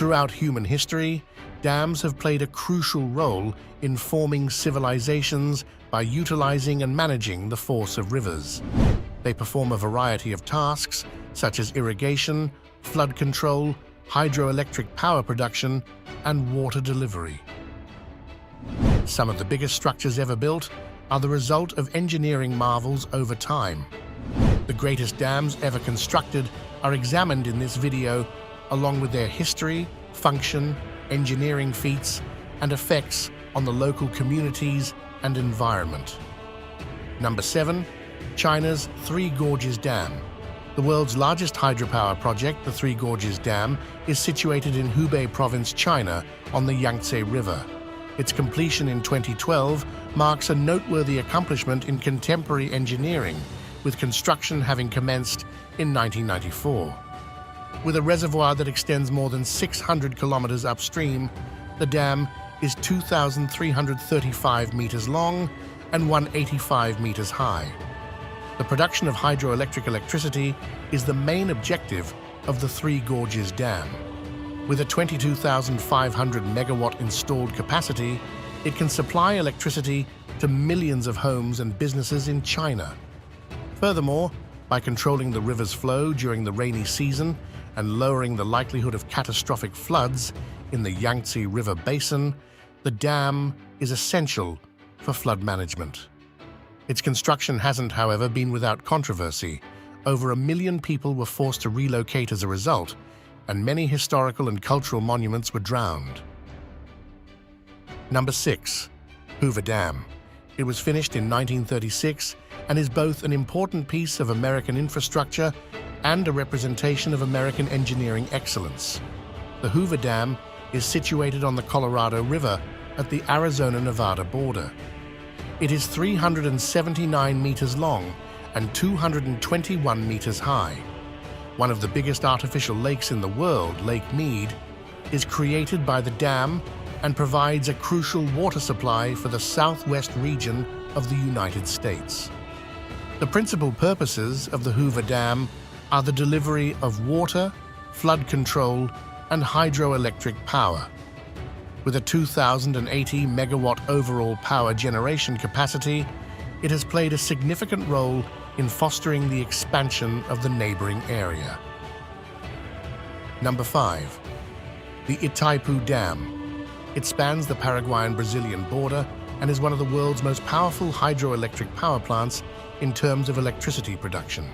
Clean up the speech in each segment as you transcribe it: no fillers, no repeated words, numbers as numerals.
Throughout human history, dams have played a crucial role in forming civilizations by utilizing and managing the force of rivers. They perform a variety of tasks, such as irrigation, flood control, hydroelectric power production, and water delivery. Some of the biggest structures ever built are the result of engineering marvels over time. The greatest dams ever constructed are examined in this video, along with their history, function, engineering feats, and effects on the local communities and environment. Number 7. China's Three Gorges Dam. The world's largest hydropower project, the Three Gorges Dam, is situated in Hubei Province, China, on the Yangtze River. Its completion in 2012 marks a noteworthy accomplishment in contemporary engineering, with construction having commenced in 1994. With a reservoir that extends more than 600 kilometers upstream, the dam is 2,335 meters long and 185 meters high. The production of hydroelectric electricity is the main objective of the Three Gorges Dam. With a 22,500 megawatt installed capacity, it can supply electricity to millions of homes and businesses in China. Furthermore, by controlling the river's flow during the rainy season and lowering the likelihood of catastrophic floods in the Yangtze River basin, the dam is essential for flood management. Its construction hasn't, however, been without controversy. Over 1 million people were forced to relocate as a result, and many historical and cultural monuments were drowned. Number 6. Hoover Dam. It was finished in 1936 and is both an important piece of American infrastructure and a representation of American engineering excellence. The Hoover Dam is situated on the Colorado River at the Arizona-Nevada border. It is 379 meters long and 221 meters high. One of the biggest artificial lakes in the world, Lake Mead, is created by the dam and provides a crucial water supply for the southwest region of the United States. The principal purposes of the Hoover Dam are the delivery of water, flood control, and hydroelectric power. With a 2,080 megawatt overall power generation capacity, it has played a significant role in fostering the expansion of the neighboring area. Number 5. The Itaipu Dam. It spans the Paraguay and Brazilian border and is one of the world's most powerful hydroelectric power plants in terms of electricity production.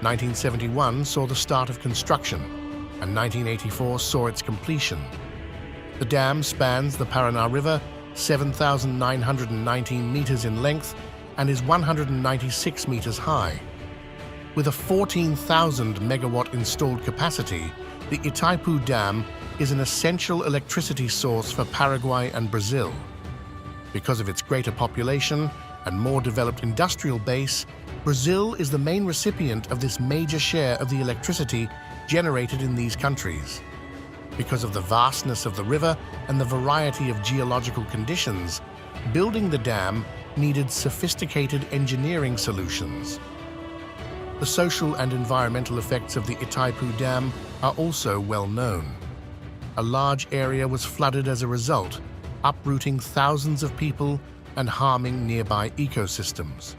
1971 saw the start of construction, and 1984 saw its completion. The dam spans the Paraná River, 7,919 meters in length, and is 196 meters high. With a 14,000 megawatt installed capacity, the Itaipu Dam is an essential electricity source for Paraguay and Brazil. Because of its greater population and more developed industrial base, Brazil is the main recipient of this major share of the electricity generated in these countries. Because of the vastness of the river and the variety of geological conditions, building the dam needed sophisticated engineering solutions. The social and environmental effects of the Itaipu Dam are also well known. A large area was flooded as a result, uprooting thousands of people and harming nearby ecosystems.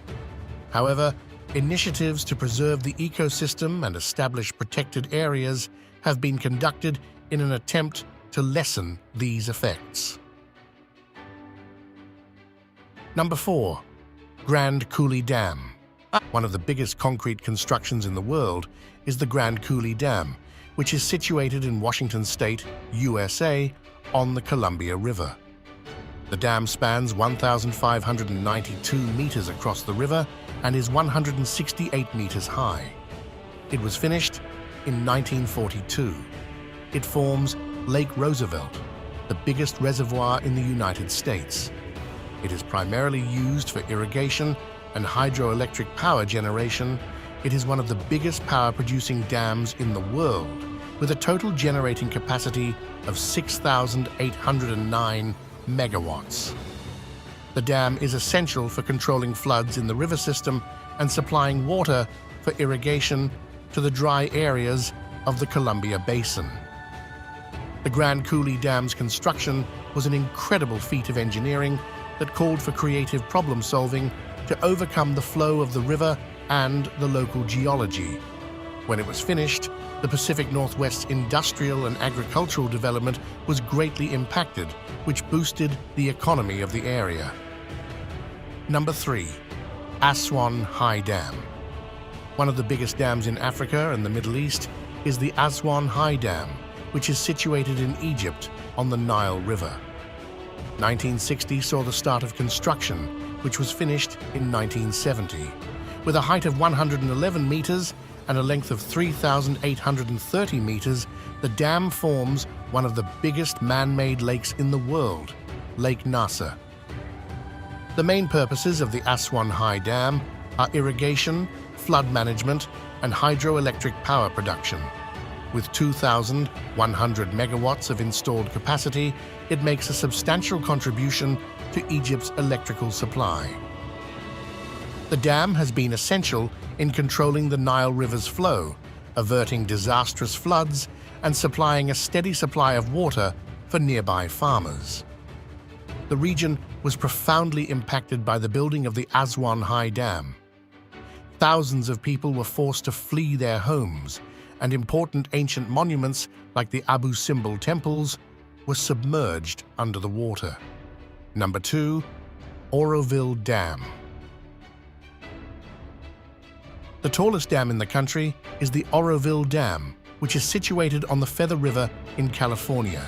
However, initiatives to preserve the ecosystem and establish protected areas have been conducted in an attempt to lessen these effects. Number 4. Grand Coulee Dam. One of the biggest concrete constructions in the world is the Grand Coulee Dam, which is situated in Washington State, USA, on the Columbia River. The dam spans 1,592 meters across the river and is 168 meters high. It was finished in 1942. It forms Lake Roosevelt, the biggest reservoir in the United States. It is primarily used for irrigation and hydroelectric power generation. It is one of the biggest power-producing dams in the world, with a total generating capacity of 6,809 megawatts. The dam is essential for controlling floods in the river system and supplying water for irrigation to the dry areas of the Columbia Basin. The Grand Coulee Dam's construction was an incredible feat of engineering that called for creative problem-solving to overcome the flow of the river and the local geology. When it was finished, the Pacific Northwest's industrial and agricultural development was greatly impacted, which boosted the economy of the area. Number 3. Aswan High Dam. One of the biggest dams in Africa and the Middle East is the Aswan High Dam, which is situated in Egypt on the Nile River. 1960 saw the start of construction, which was finished in 1970. With a height of 111 meters and a length of 3,830 meters, the dam forms one of the biggest man-made lakes in the world, Lake Nasser. The main purposes of the Aswan High Dam are irrigation, flood management, and hydroelectric power production. With 2,100 megawatts of installed capacity, it makes a substantial contribution to Egypt's electrical supply. The dam has been essential in controlling the Nile River's flow, averting disastrous floods, and supplying a steady supply of water for nearby farmers. The region was profoundly impacted by the building of the Aswan High Dam. Thousands of people were forced to flee their homes, and important ancient monuments like the Abu Simbel temples were submerged under the water. Number 2. Oroville Dam. The tallest dam in the country is the Oroville Dam, which is situated on the Feather River in California.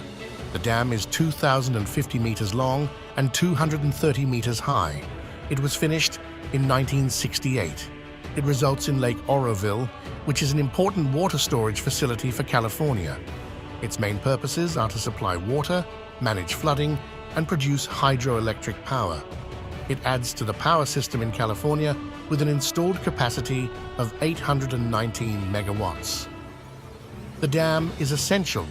The dam is 2,050 meters long and 230 meters high. It was finished in 1968. It results in Lake Oroville, which is an important water storage facility for California. Its main purposes are to supply water, manage flooding, and produce hydroelectric power. It adds to the power system in California with an installed capacity of 819 megawatts. The dam is essential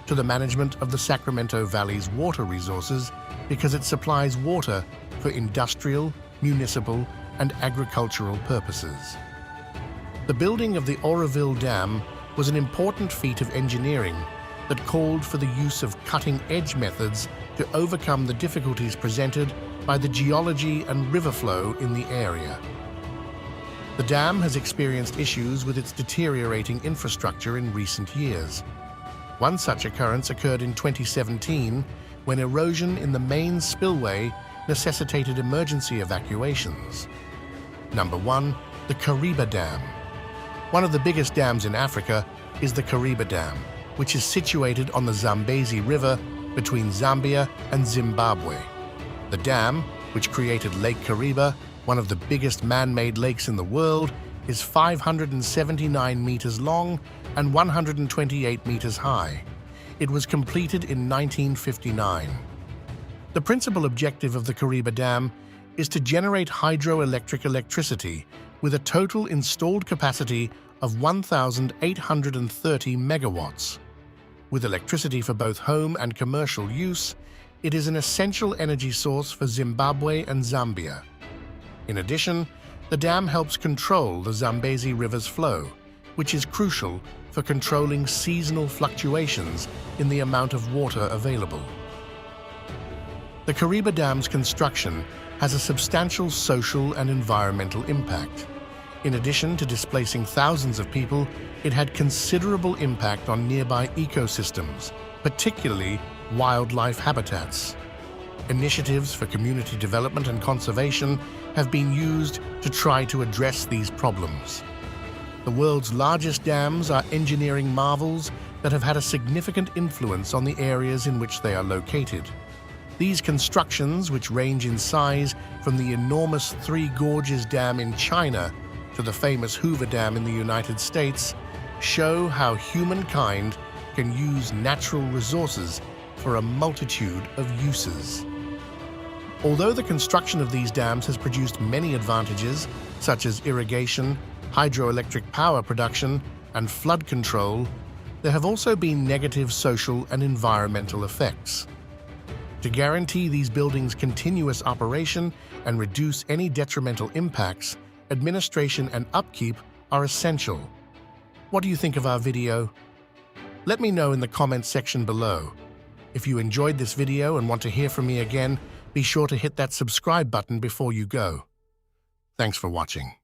to the management of the Sacramento Valley's water resources because it supplies water for industrial, municipal, and agricultural purposes. The building of the Oroville Dam was an important feat of engineering that called for the use of cutting-edge methods to overcome the difficulties presented by the geology and river flow in the area. The dam has experienced issues with its deteriorating infrastructure in recent years. One such occurrence occurred in 2017 when erosion in the main spillway necessitated emergency evacuations. Number 1. The Kariba Dam. One of the biggest dams in Africa is the Kariba Dam, which is situated on the Zambezi River between Zambia and Zimbabwe. The dam, which created Lake Kariba, one of the biggest man-made lakes in the world, is 579 meters long and 128 meters high. It was completed in 1959. The principal objective of the Kariba Dam is to generate hydroelectric electricity with a total installed capacity of 1,830 megawatts. With electricity for both home and commercial use, it is an essential energy source for Zimbabwe and Zambia. In addition, the dam helps control the Zambezi River's flow, which is crucial for controlling seasonal fluctuations in the amount of water available. The Kariba Dam's construction has a substantial social and environmental impact. In addition to displacing thousands of people, it had considerable impact on nearby ecosystems, particularly wildlife habitats. Initiatives for community development and conservation have been used to try to address these problems. The world's largest dams are engineering marvels that have had a significant influence on the areas in which they are located. These constructions, which range in size from the enormous Three Gorges Dam in China to the famous Hoover Dam in the United States, show how humankind can use natural resources for a multitude of uses. Although the construction of these dams has produced many advantages, such as irrigation, hydroelectric power production, and flood control, there have also been negative social and environmental effects. To guarantee these buildings' continuous operation and reduce any detrimental impacts, administration and upkeep are essential. What do you think of our video? Let me know in the comments section below. If you enjoyed this video and want to hear from me again, be sure to hit that subscribe button before you go. Thanks for watching.